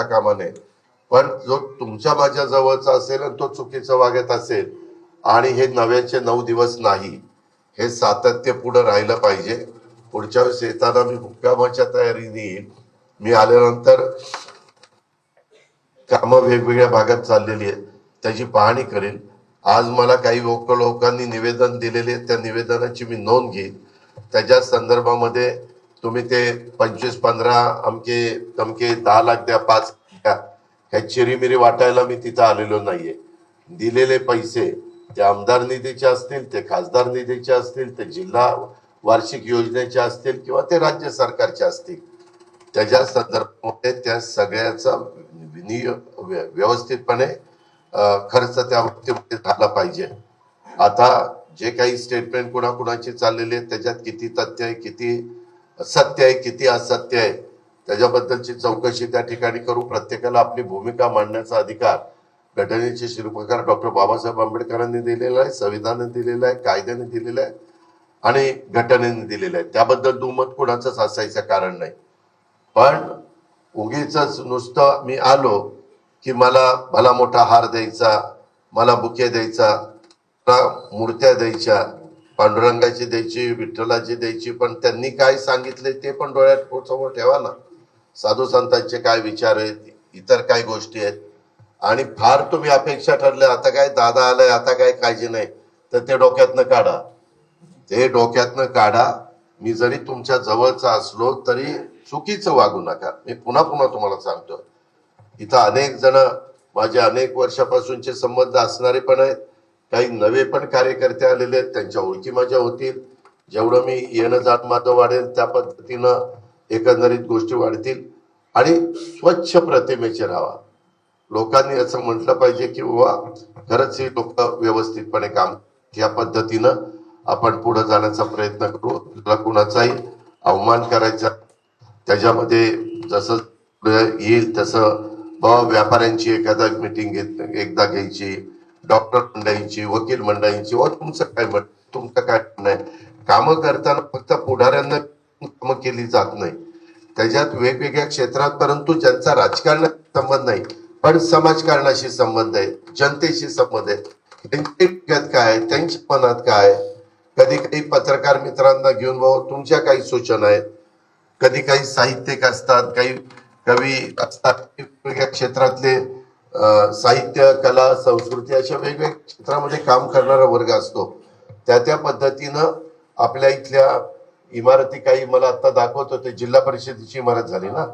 कामा नये. पण जो तुमच्या माझ्या जवळचा असेल आणि तो चुकीचं वागत असेल आणि हे नव्याचे 9 दिवस नाही, हे सातत्य पुढे राहिलं पाहिजे. पुढच्या वेळेस येताना मी मुक्कामाच्या तयारीने येईल. मी आल्यानंतर कामं वेगवेगळ्या भागात चाललेली आहेत त्याची पाहणी करेल. आज मला काही लोकांनी निवेदन दिलेले, त्या निवेदनाची मी नोंद घेईन. त्याच्या संदर्भामध्ये तुम्ही ते 25-15 अमके तमके 10 लाख द्या, 5 द्या, ह्या चिरीमिरी वाटायला मी तिथं आलेलो नाहीये. दिलेले पैसे ते आमदार निधीचे असतील, ते खासदार निधीचे असतील, ते जिल्हा वार्षिक योजनेचे असतील किंवा ते राज्य सरकारचे असतील, त्याच्या संदर्भामध्ये त्या सगळ्याचा व्यवस्थितपणे खर्च त्या बाबतीमध्ये झाला पाहिजे. आता जे काही स्टेटमेंट कुणाकुणाची चाललेली आहे त्याच्यात किती तथ्य आहे, किती सत्य आहे, किती असत्य आहे, त्याच्याबद्दलची चौकशी त्या ठिकाणी करू. प्रत्येकाला आपली भूमिका मांडण्याचा अधिकार घटनेचे शिल्पकार डॉक्टर बाबासाहेब आंबेडकरांनी दिलेला आहे, संविधानाने दिलेला आहे, कायद्याने दिलेला आहे आणि घटनेने दिलेला आहे. त्याबद्दल दुमत कुणाचंच असायचं कारण नाही. पण उगीच नुसतं मी आलो की मला भला मोठा हार द्यायचा, मला बुके द्यायचा, मूर्त्या द्यायच्या, पांडुरंगाची द्यायची, विठ्ठलाची द्यायची, पण त्यांनी काय सांगितले ते पण डोळ्यात समोर ठेवा ना. साधू संतांचे काय विचार आहेत, इतर काय गोष्टी आहेत. आणि फार तुम्ही अपेक्षा ठरल्या, आता काय दादा आलाय, आता काय काळजी नाही, तर ते डोक्यातनं काढा, ते डोक्यातनं काढा. मी जरी तुमच्या जवळचा असलो तरी चुकीचं वागू नका. मी पुन्हा पुन्हा तुम्हाला सांगतो, इथं अनेक जण माझे अनेक वर्षापासूनचे संबंध असणारे पण आहेत, काही नवे पण कार्यकर्ते आलेले आहेत, त्यांच्या ओळखी माझ्या होतील. जेवढं मी येणं जात माझं वाढेल त्या पद्धतीनं एकंदरीत गोष्टी वाढतील. आणि स्वच्छ प्रतिमेचे राहा. लोकांनी असं म्हटलं पाहिजे की बाबा खरंच हे लोक व्यवस्थितपणे काम, या पद्धतीनं आपण पुढे जाण्याचा प्रयत्न करू. तुला कुणाचाही अवमान करायचा, त्याच्यामध्ये जसं येईल तसं व्यापाऱ्यांची एखादा मिटिंग एकदा घ्यायची, डॉक्टर मंडळींची, वकील मंडळींची, व तुमचं काय तुमचं काय नाही. कामं करताना फक्त पुढाऱ्यांना कामं केली जात नाही, त्याच्यात वेगवेगळ्या क्षेत्रात, परंतु ज्यांचा राजकारणाशी संबंध नाही पण समाजकारणाशी संबंध आहे, जनतेशी संबंध आहे, त्यांची डोक्यात काय, त्यांच्या मनात काय. कधी काही पत्रकार मित्रांना घेऊन तुमच्या काही सूचना आहेत, कधी काही साहित्यिक असतात, काही कवी असतात, वेगवेगळ्या क्षेत्रातले साहित्य, कला, संस्कृती अशा वेगवेगळ्या क्षेत्रामध्ये काम करणारा वर्ग असतो. त्या पद्धतीनं आपल्या इथल्या इमारती काही मला आता दाखवत होते, जिल्हा परिषदेची इमारत झाली ना,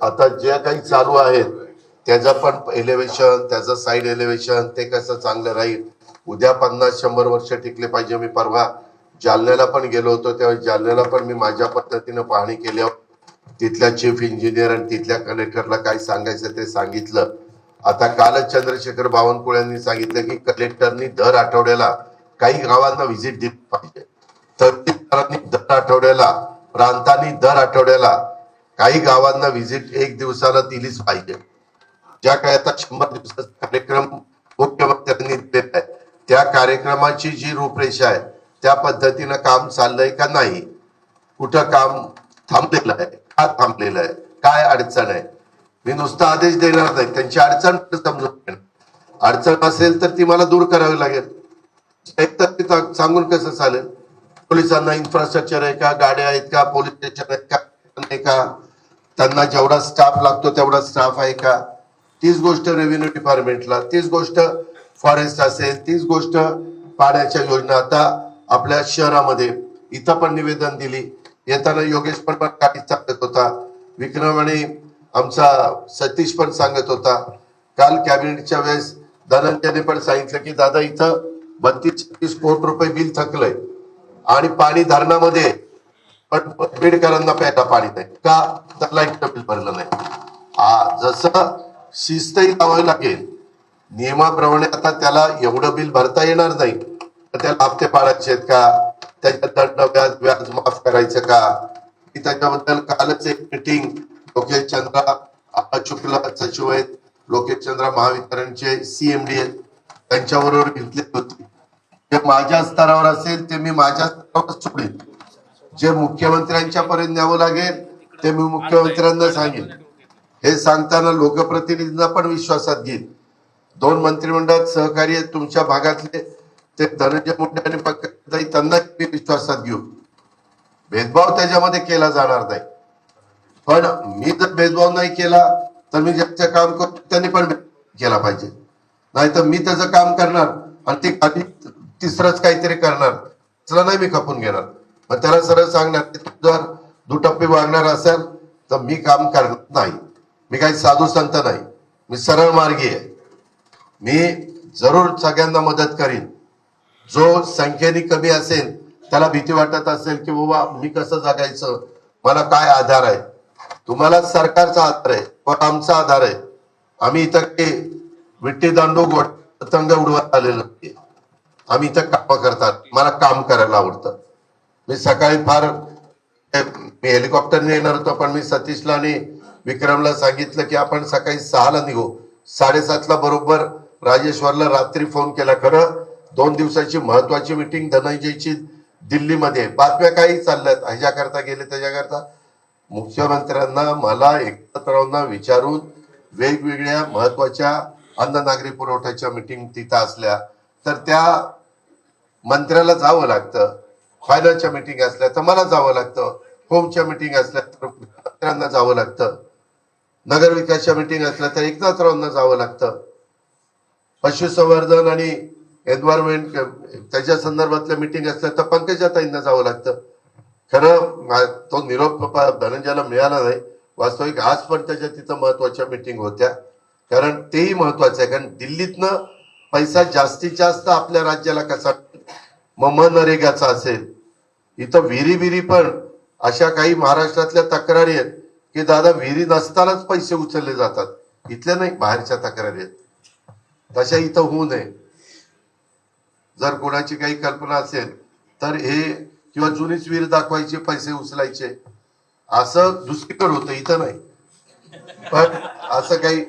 आता जे काही चालू आहेत त्याचं पण एलिव्हेशन, त्याचं साईड एलिव्हेशन, ते कसं चांगलं राहील, उद्या 50-100 वर्ष टिकले पाहिजे. मी परवा जालन्याला पण गेलो होतो, तेव्हा जालन्याला पण मी माझ्या पद्धतीनं पाहणी केल्यावर तिथल्या चीफ इंजिनियर आणि तिथल्या कलेक्टरला काय सांगायचं ते सांगितलं. आता कालच चंद्रशेखर बावनकुळे यांनी सांगितलं की कलेक्टरनी दर आठवड्याला काही गावांना व्हिजिट दिली पाहिजे, तहसीलदारांनी दर आठवड्याला, प्रांतांनी दर आठवड्याला काही गावांना व्हिजिट 1 दिवसाला दिलीच पाहिजे. ज्या काही आता 100 दिवसाचा कार्यक्रम मुख्यमंत्र्यांनी दिलेला आहे, त्या कार्यक्रमाची जी रूपरेषा आहे त्या पद्धतीनं काम चाललंय का नाही, कुठं काम थांबलेलं आहे, का थांबलेलं आहे, काय अडचण आहे. मी नुसता आदेश देणार नाही, त्यांची अडचण समजून घेणार. अडचण असेल तर ती मला दूर करावी लागेल. एकतर सांगून कसं चालेल. पोलिसांना इन्फ्रास्ट्रक्चर आहे का, गाड्या आहेत का, पोलीस स्टेशन आहेत का, नाही का, त्यांना जेवढा स्टाफ लागतो तेवढा स्टाफ आहे का, तीच गोष्ट रेव्हेन्यू डिपार्टमेंटला, तीच गोष्ट फॉरेस्ट असेल, तीच गोष्ट पाण्याच्या योजना. आता आपल्या शहरामध्ये इथं पण निवेदन दिली, येताना योगेश पण काही सांगत होता, विक्रम आणि आमचा सतीश पण सांगत होता. काल कॅबिनेटच्या वेळेस धनंजयने पण सांगितलं की दादा इथं 32-36 कोटी रुपये बिल थकलंय आणि पाणी धरणामध्ये, पण बेडकरांना प्यायला पाणी नाही का, तर लाईट बिल भरलं नाही. जसं शिस्तही लावावी लागेल नियमाप्रमाणे. आता त्याला एवढं बिल भरता येणार नाही, त्याला हप्ते पाळायचे आहेत का, त्याच्या दंड व्याज माफ करायचं का. त्याच्याबद्दल कालच एक मीटिंग लोकेश चंद्रा शुक्ला सचिव आहेत, लोकेश चंद्रा महावितरणचे CMD आहेत, त्यांच्याबरोबर घेतली होती. जे माझ्या स्तरावर असेल ते मी माझ्या स्तरावर सोडेल, जे मुख्यमंत्र्यांच्या पर्यंत न्यावं लागेल ते मी मुख्यमंत्र्यांना सांगेन. हे सांगताना लोकप्रतिनिधींना पण विश्वासात घेईन. 2 मंत्रिमंडळात सहकारी आहेत तुमच्या भागातले, ते धनंजय मुंडे आणि पंकजाताई, त्यांना मी विश्वासात घेऊ. भेदभाव त्याच्यामध्ये केला जाणार नाही. पण मी जर भेदभाव नाही केला तर मी ज्यांचं काम करतो त्यांनी पण केला पाहिजे. नाहीतर मी त्याचं काम करणार आणि ते खाली तिसरंच काहीतरी करणार, त्याला नाही मी खपून घेणार. पण त्याला सरळ सांगणार की तू जर दुटप्पी वागणार असेल तर मी काम करणार नाही. मी काही साधू संत नाही, मी सरळ मार्गी आहे. मी जरूर सगळ्यांना मदत करीन. जो संख्येने कमी असेल, त्याला भीती वाटत असेल की बाबा मी कसं जगायचं, मला काय आधार आहे, तुम्हाला सरकारचा आधार आहे पण आमचा आधार आहे. आम्ही इथं ते विट्टी दांडू पतंग उडवत आलेलो नाही. आम्ही इथं काम करतात, मला काम करायला आवडतं. मी सकाळी मी हेलिकॉप्टरने येणार होतो, पण मी सतीशला आणि विक्रमला सांगितलं की आपण सकाळी 6ला निघू. 7:30ला बरोबर राजेश्वरला रात्री फोन केला. खरं 2 दिवसाची महत्वाची मीटिंग धनंजयची दिल्लीमध्ये, बातम्या काही चालल्यात, ह्याच्याकरता गेले त्याच्याकरता. मुख्यमंत्र्यांना मला एकत्र विचारून वेगवेगळ्या महत्वाच्या अन्न नागरी पुरवठ्याच्या मीटिंग तिथं असल्या तर त्या मंत्र्याला जावं लागतं. फायनान्सच्या मीटिंग असल्या तर मला जावं लागतं. होमच्या मीटिंग असल्या तर मंत्र्यांना जावं लागतं. नगर विकासच्या मीटिंग असल्या तर एकनाथरावांना जावं लागतं. पशुसंवर्धन आणि एन्व्हायरमेंट त्याच्या संदर्भातल्या मीटिंग असल्या तर पंकजाताईंना जावं लागतं. खरं तो निरोप धनंजयला मिळाला नाही. वास्तविक आज पण त्याच्या तिथं महत्वाच्या मीटिंग होत्या, कारण तेही महत्वाचं आहे. कारण दिल्लीतनं पैसा जास्तीत जास्त आपल्या राज्याला कसा, मनरेगाचा असेल, इथं विहिरी पण अशा काही महाराष्ट्रातल्या तक्रारी आहेत की दादा विहिरी नसतानाच पैसे उचलले जातात. इथल्या नाही, बाहेरच्या तक्रारी आहेत. तशा इथं होऊ नये. जर कोणाची काही कल्पना असेल तर हे किंवा जुनीच विहीर दाखवायचे, पैसे उचलायचे, असं दुसरीकडे होतं, इथं नाही. पण असं काही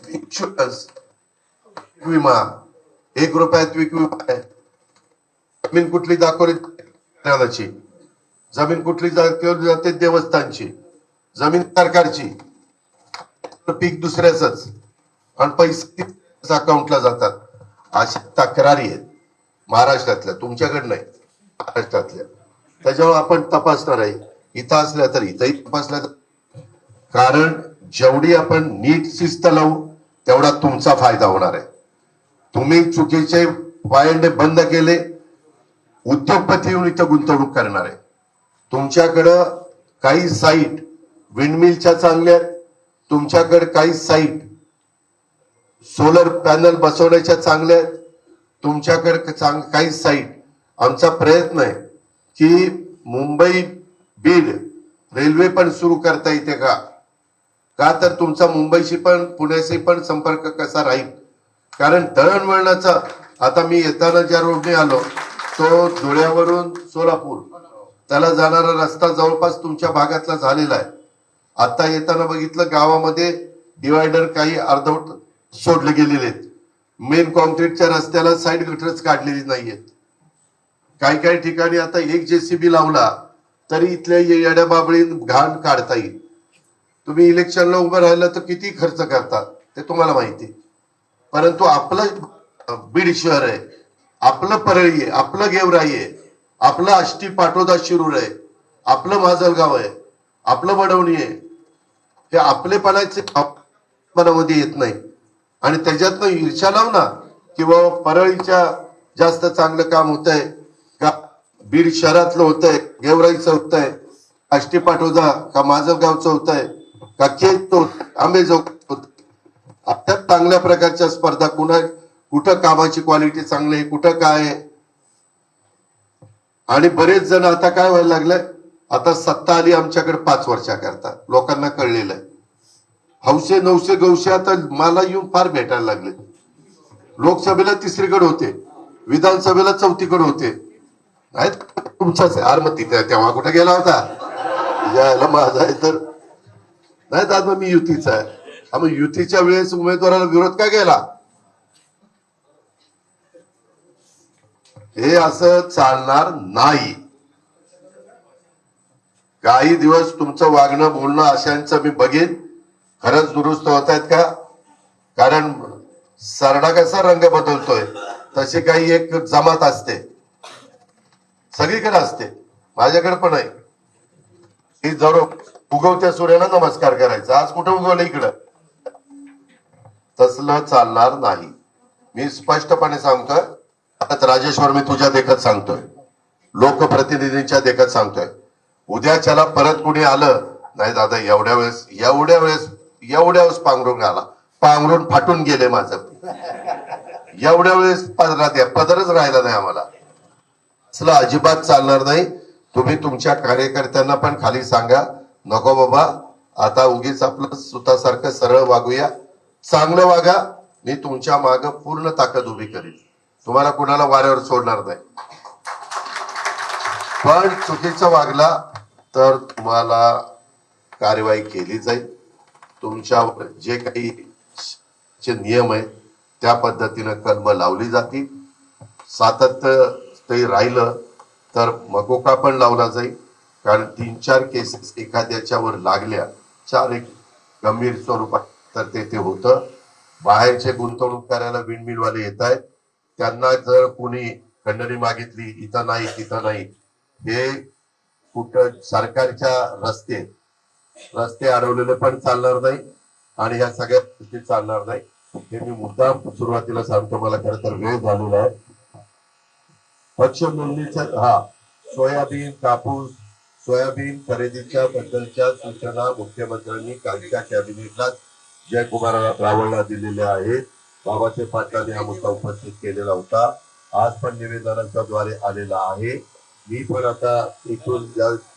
इन्शुरन्स विमा, 1 रुपयात विमा आहे. जमीन कुठली दाखवली, जमीन कुठली दाखवली जाते, देवस्थानची जमीन सरकारची, पीक दुसऱ्याच आणि पैसे अकाउंटला जातात. अशा तक्रारी आहेत महाराष्ट्रातल्या, तुमच्याकडे नाही, महाराष्ट्रातल्या. त्याच्यावर आपण तपासणार आहे. इथं असल्या तर इथंही तपासल्या तर, कारण जेवढी आपण नीट शिस्त लावू तेवढा तुमचा फायदा होणार आहे. तुम्ही चुकीचे वायंडे बंद केले, उद्योगपती येऊन इथं गुंतवणूक करणार आहे. तुमच्याकडं काही साईट विंडमिलच्या चांगल्या आहेत, तुमच्याकडे काही साईट सोलर पॅनल बसवण्याच्या चांगल्या आहेत, तुमच्याकडे काही साईट. आमचा प्रयत्न आहे की मुंबई बीड रेल्वे पण सुरू करता येते का, तर तुमचा मुंबईशी पण पुण्याशी पण संपर्क कसा राहील. कारण दळणवळणाचा, आता मी येताना ज्या रोडने आलो तो धुळ्यावरून सोलापूर त्याला जाणारा रस्ता जवळपास तुमच्या भागातला झालेला आहे. आता येताना बघितलं गावामध्ये डिवायडर काही अर्धवट सोडले गेलेले आहेत. मेन कॉन्क्रीटच्या रस्त्याला साईड गटरच काढलेली नाहीयेत. काही ठिकाणी आता एक जेसीबी लावला तरी इथल्या येड्या बाबळी घाण काढता येईल. तुम्ही इलेक्शनला उभं राहिलं तर किती खर्च करतात ते तुम्हाला माहिती. परंतु आपलं बीड शहर आहे, आपलं परळी आहे, आपलं गेवराई आहे, आपलं आष्टी पाटोदा शिरूर आहे, आपलं माजलगाव आहे, आपलं वडवणी आहे. हे आपलेपणाचे मनामध्ये येत नाही आणि त्याच्यातनं ईर्ष्या लाव ना किंवा परळीच्या जास्त चांगलं काम होत आहे का, बीड शहरातलं होत आहे, गेवराईचं होत आहे, आष्टी पाटोदा का माजलगावचं होत आहे का, केज आंबेजोग होत. आता चांगल्या प्रकारच्या स्पर्धा, कुठं कामाची क्वालिटी चांगली आहे, कुठं काय आहे. आणि बरेच जण आता काय व्हायला लागलंय, आता सत्ता आली आमच्याकडे 5 वर्षाकरता, लोकांना कळलेलं आहे. हौसे नवसे गवसे आता मला येऊन फार भेटायला लागले. लोकसभेला 3रीकडे होते, विधानसभेला 4थीकडे होते. तुमचाच आहे. मग तिथे तेव्हा कुठे गेला होता, यायला माझा आहे तर नाही दादा मी युतीचा आहे. मग युतीच्या वेळेस उमेदवाराला विरोध का केला. हे असं चालणार नाही. काही दिवस तुमचं वागणं बोलणं अशांचं मी बघेन खरंच दुरुस्त होत आहेत का. कारण सरडा कसा रंग बदलतोय तशी काही एक जमात असते, सगळीकडे असते, माझ्याकडे पण आहे. ही जर उगवत्या सूर्याला नमस्कार करायचा, आज कुठं उगवलं इकडं, तसलं चालणार नाही. मी स्पष्टपणे सांगतोय. आता राजेश्वर मी तुझ्या देखत सांगतोय, लोकप्रतिनिधींच्या देखत सांगतोय, उद्याच्याला परत कुणी आलं नाही दादा एवढ्या वेळेस पांघरून आला, पांघरून फाटून गेले माझं, एवढ्या वेळेस पदरच राहिला नाही आम्हाला, असलं अजिबात चालणार नाही. तुम्ही तुमच्या कार्यकर्त्यांना पण खाली सांगा, नको बाबा आता उगीच आपलं सुतासारखं सरळ वागूया, चांगलं वागा, मी तुमच्या माग पूर्ण ताकद उभी करीन, तुम्हाला कुणाला वाऱ्यावर सोडणार नाही. पण चुकीचं वागला तर तुम्हाला कारवाई केली जाईल. तुमच्यावर जे काही चे नियम आहेत त्या पद्धतीनं कलम लावली जातील. सातत्य ते राहिलं तर मकोका पण लावला जाईल. कारण 3-4 केसेस एखाद्याच्यावर लागल्या, 4 एक गंभीर स्वरूपात, तर ते होतं. बाहेरचे गुंतवणूक करायला विंडमिलवाले येत आहेत, त्यांना जर कोणी खंडणी मागितली इथं नाही तिथं नाही, हे कुठं सरकारच्या रस्ते अडवलेले पण चालणार नाही आणि ह्या सगळ्या गोष्टी चालणार नाही. हे मी मुद्दाम सुरुवातीला सांगतो, मला खरं तर वेळ झालेला आहे. पक्ष नोंदणीच्या सोयाबीन कापूस सोयाबीन खरेदीच्या बद्दलच्या सूचना मुख्यमंत्र्यांनी कालच्या कॅबिनेटला जयकुमार रावळला दिलेल्या आहेत. बाबासाहेब पाटलांनी हा मुद्दा उपस्थित केलेला होता, आज पण निवेदनाच्या द्वारे आलेला आहे. मी पण आता इथून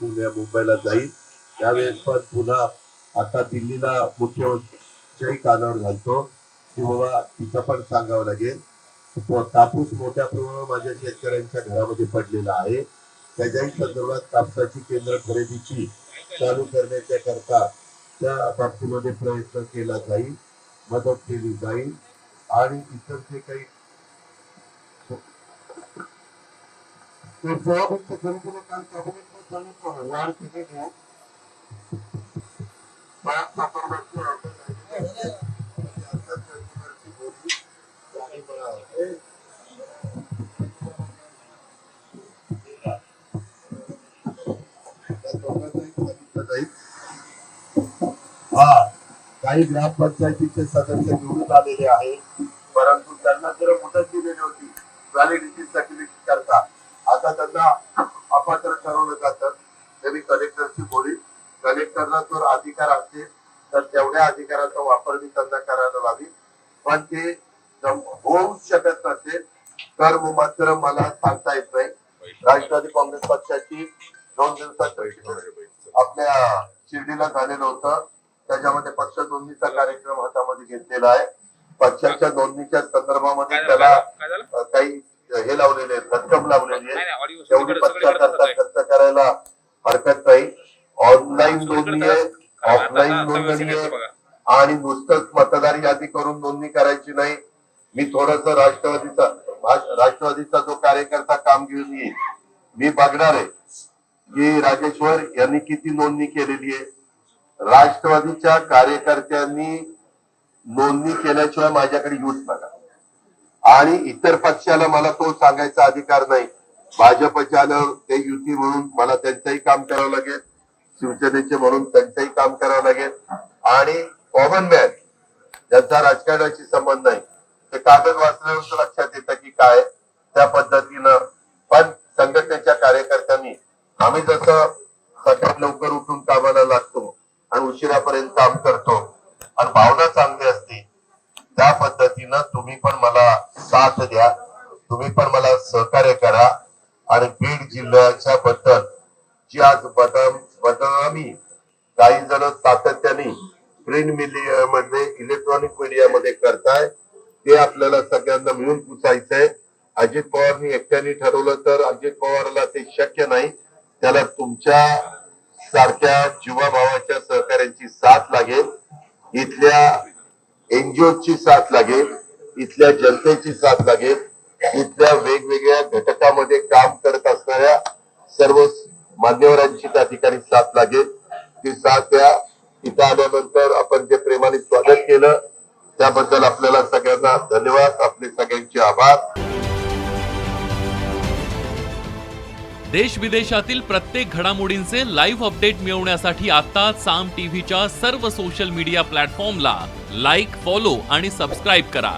मुंबईला जाईल त्यावेळेस पण पुन्हा आता दिल्लीला मुख्यमंत्र्यांच्याही कानावर घालतो की बाबा तिथं पण सांगावं लागेल. कापूस मोठ्या प्रमाणावर माझ्या शेतकऱ्यांच्या घरामध्ये पडलेला आहे, त्याच्याही संदर्भात कापसाची केंद्र खरेदीची चालू करण्याच्या करता त्या बाबतीमध्ये प्रयत्न केला जाईल, मदत केली जाईल. आणि इतर जे काही वाढ केलेली आहे काही ग्रामपंचायतीचे सदस्य निवडून आलेले आहेत, परंतु त्यांना जर मुदत दिलेली होती व्हॅलिडिटी सर्टिफिकेट करता, आता त्यांना अपात्र ठरवलं जातं. त्यांनी कलेक्टरशी बोली, कलेक्टरला जर अधिकार असतील तर तेवढ्या अधिकाराचा वापर मी त्यांना करायला लावी, पण ते होऊ शकत नसेल तर मात्र मला सांगता येत नाही. राष्ट्रवादी काँग्रेस पक्षाची 2 दिवसात आपल्या शिर्डीला झालेलं होतं, त्याच्यामध्ये पक्ष नोंदणीचा कार्यक्रम हातामध्ये घेतलेला आहे. पक्षाच्या नोंदणीच्या संदर्भामध्ये त्याला काही हे लावलेले रक्कम लावलेली आहे, तेवढी पक्षाकरता खर्च करायला हरकत नाही. ऑनलाईन नोंदणी आहे, ऑफलाईन नोंदणी आहे आणि नुसतंच मतदार यादी करून नोंदणी करायची नाही. मी थोडस राष्ट्रवादीचा जो कार्यकर्ता काम घेऊन येईल, मी बघणार आहे की राजेश्वर यांनी किती नोंदणी केलेली आहे. राष्ट्रवादीच्या कार्यकर्त्यांनी नोंदणी केल्याशिवाय माझ्याकडे येऊच नका. आणि इतर पक्षाला मला तो सांगायचा अधिकार नाही. भाजपच्या आलं ते युती म्हणून मला त्यांचंही काम करावं लागेल, शिवसेनेचे म्हणून त्यांचंही काम करावं लागेल. आणि कॉमन मॅन ज्यांचा राजकारणाशी संबंध नाही, ते कागद वाचल्यावर लक्षात येतं की काय त्या पद्धतीनं. पण संघटनेच्या कार्यकर्त्यांनी आम्ही जसं सकाळी लवकर उठून कामाला लागतो आणि उशिरापर्यंत काम करतो आणि भावना चांगली असते, त्या पद्धतीनं तुम्ही पण मला साथ द्या, तुम्ही पण मला सहकार्य करा. आणि बीड जिल्ह्याच्या बद्दल जी आज बदनामी काही जण सातत्याने प्रिंट मीडिया मध्ये इलेक्ट्रॉनिक मीडियामध्ये करताय, ते आपल्याला सगळ्यांना मिळून पुसायचंय. अजित पवारनी एकट्याने ठरवलं तर अजित पवारला ते शक्य नाही, त्याला तुमच्या सारख्या जीवाभावाच्या सहकार्यांची साथ लागेल, इथल्या एनजीओची साथ लागेल, इथल्या जनतेची साथ लागेल, इथल्या वेगवेगळ्या घटकामध्ये काम करत असणाऱ्या सर्व मान्यवरांची त्या ठिकाणी साथ लागेल, ती साथ द्या. इथं आल्यानंतर आपण जे प्रेमाने स्वागत केलं त्याबद्दल आपल्याला सगळ्यांना धन्यवाद, आपले सगळ्यांचे आभार. देश विदेशातील प्रत्येक घडामोडींचे लाईव्ह अपडेट मिळवण्यासाठी आता साम टीव्हीच्या सर्व सोशल मीडिया प्लॅटफॉर्मला लाईक, फॉलो आणि सबस्क्राईब करा.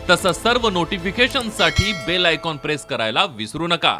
तसंच सर्व नोटिफिकेशनसाठी बेल आयकॉन प्रेस करायला विसरू नका.